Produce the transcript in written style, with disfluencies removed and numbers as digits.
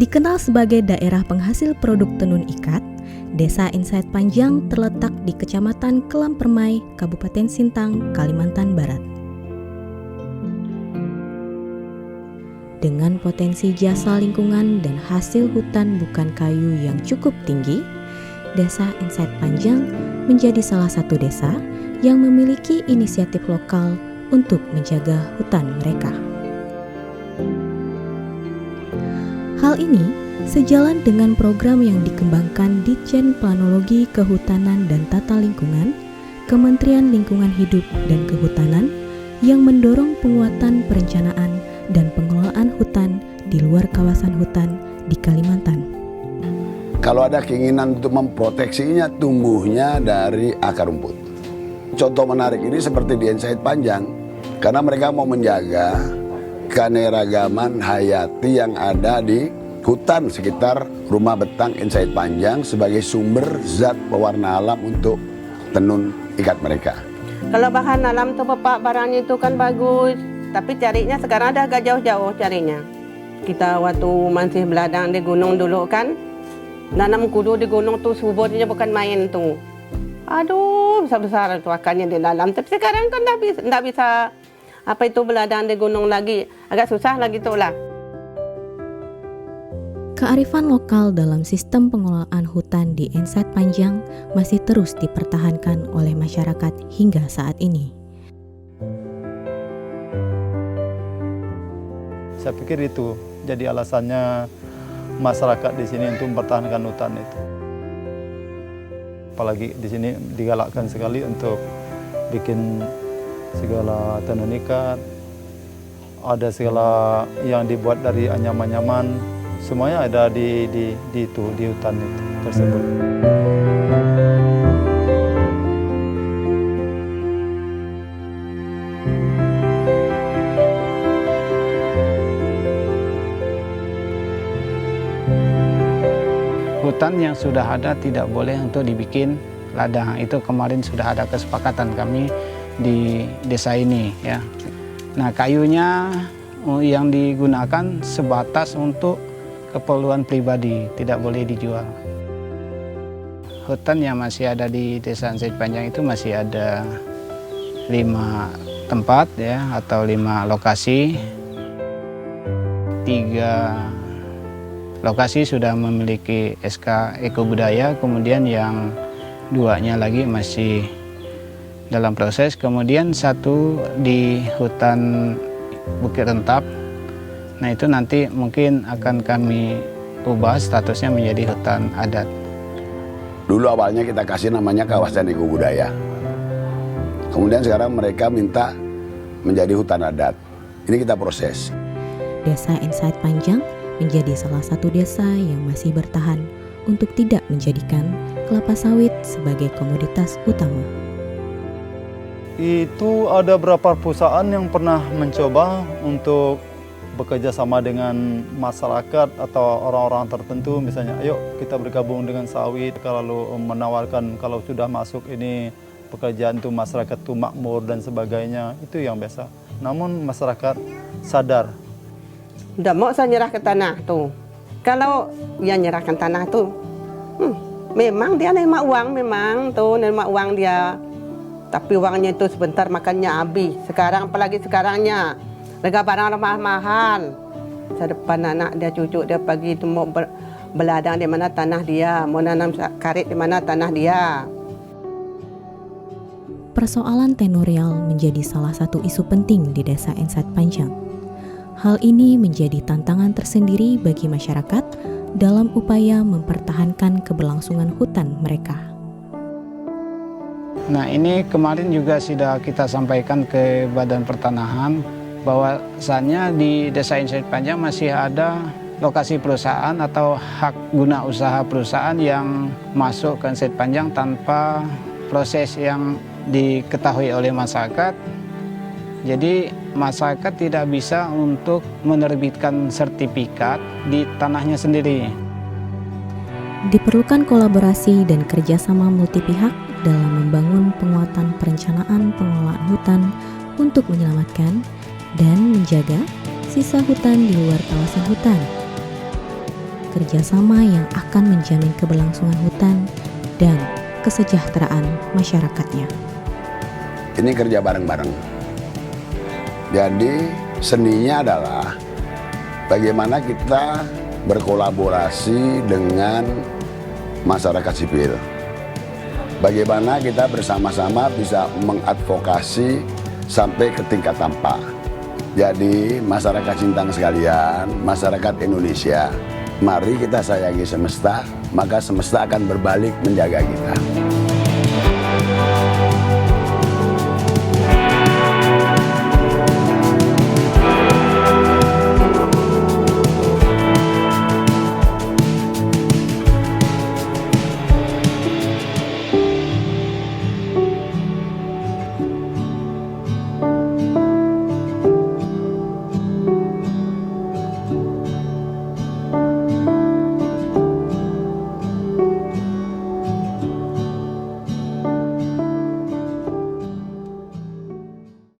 Dikenal sebagai daerah penghasil produk tenun ikat, Desa Insight Panjang terletak di Kecamatan Kelam Permai, Kabupaten Sintang, Kalimantan Barat. Dengan potensi jasa lingkungan dan hasil hutan bukan kayu yang cukup tinggi, Desa Insight Panjang menjadi salah satu desa yang memiliki inisiatif lokal untuk menjaga hutan mereka. Hal ini sejalan dengan program yang dikembangkan Ditjen Planologi Kehutanan dan Tata Lingkungan, Kementerian Lingkungan Hidup dan Kehutanan yang mendorong penguatan perencanaan dan pengelolaan hutan di luar kawasan hutan di Kalimantan. Kalau ada keinginan untuk memproteksinya, tumbuhnya dari akar rumput. Contoh menarik ini seperti di Insight Panjang, karena mereka mau menjaga keanekaragaman hayati yang ada di hutan sekitar rumah betang Insight Panjang sebagai sumber zat pewarna alam untuk tenun ikat mereka. Kalau bahan alam tuh Bapak, barangnya itu kan bagus, tapi carinya sekarang ada agak jauh-jauh carinya. Kita waktu masih beladang di gunung dulu kan, nanam kudu di gunung tuh suburnya bukan main tuh. Aduh, besar-besar tuh akarnya di dalam. Tapi sekarang kan nggak bisa apa itu beladang di gunung lagi, agak susah lagi tuh lah. Kearifan lokal dalam sistem pengelolaan hutan di Insight Panjang masih terus dipertahankan oleh masyarakat hingga saat ini. Saya pikir itu jadi alasannya masyarakat di sini untuk mempertahankan hutan itu. Apalagi di sini digalakkan sekali untuk bikin segala tenun ikat, ada segala yang dibuat dari anyaman-anyaman, semuanya ada di hutan itu tersebut. Hutan yang sudah ada tidak boleh untuk dibikin ladang. Itu kemarin sudah ada kesepakatan kami di desa ini ya. Nah, kayunya yang digunakan sebatas untuk keperluan pribadi, tidak boleh dijual. Hutan yang masih ada di Desa Insight Panjang itu masih ada 5 tempat ya, atau 5 lokasi. 3 lokasi sudah memiliki SK Eko Budaya, kemudian yang 2-nya lagi masih dalam proses, kemudian 1 di hutan Bukit Rentap. Nah, itu nanti mungkin akan kami ubah statusnya menjadi hutan adat. Dulu awalnya kita kasih namanya kawasan Eko Budaya. Kemudian sekarang mereka minta menjadi hutan adat. Ini kita proses. Desa Insight Panjang menjadi salah satu desa yang masih bertahan untuk tidak menjadikan kelapa sawit sebagai komoditas utama. Itu ada beberapa perusahaan yang pernah mencoba untuk bekerja sama dengan masyarakat atau orang-orang tertentu, misalnya ayo kita bergabung dengan sawit, kalau menawarkan kalau sudah masuk ini pekerjaan itu masyarakat itu makmur dan sebagainya, itu yang biasa. Namun masyarakat sadar. Udah mau saya nyerah ke tanah tuh. Kalau dia nyerahkan tanah tuh, memang dia nerima uang, memang tuh nerima uang dia. Tapi uangnya itu sebentar makannya habis. Sekarang apalagi sekarangnya harga barang mahal. Masa depan anak dia, cucu dia pagi itu mau beladang di mana tanah dia, mau nanam karet di mana tanah dia. Persoalan tenurial menjadi salah satu isu penting di Desa Insight Panjang. Hal ini menjadi tantangan tersendiri bagi masyarakat dalam upaya mempertahankan keberlangsungan hutan mereka. Nah, ini kemarin juga sudah kita sampaikan ke Badan Pertanahan bahwasannya di Desa Insight Panjang masih ada lokasi perusahaan atau hak guna usaha perusahaan yang masuk ke Insight Panjang tanpa proses yang diketahui oleh masyarakat. Jadi masyarakat tidak bisa untuk menerbitkan sertifikat di tanahnya sendiri. Diperlukan kolaborasi dan kerjasama multi pihak dalam membangun penguatan perencanaan pengelolaan hutan untuk menyelamatkan dan menjaga sisa hutan di luar kawasan hutan. kerjasama yang akan menjamin keberlangsungan hutan dan kesejahteraan masyarakatnya. Ini kerja bareng-bareng. Jadi seninya adalah bagaimana kita berkolaborasi dengan masyarakat sipil. Bagaimana kita bersama-sama bisa mengadvokasi sampai ke tingkat tampak. Jadi masyarakat Sintang sekalian, masyarakat Indonesia, mari kita sayangi semesta, maka semesta akan berbalik menjaga kita.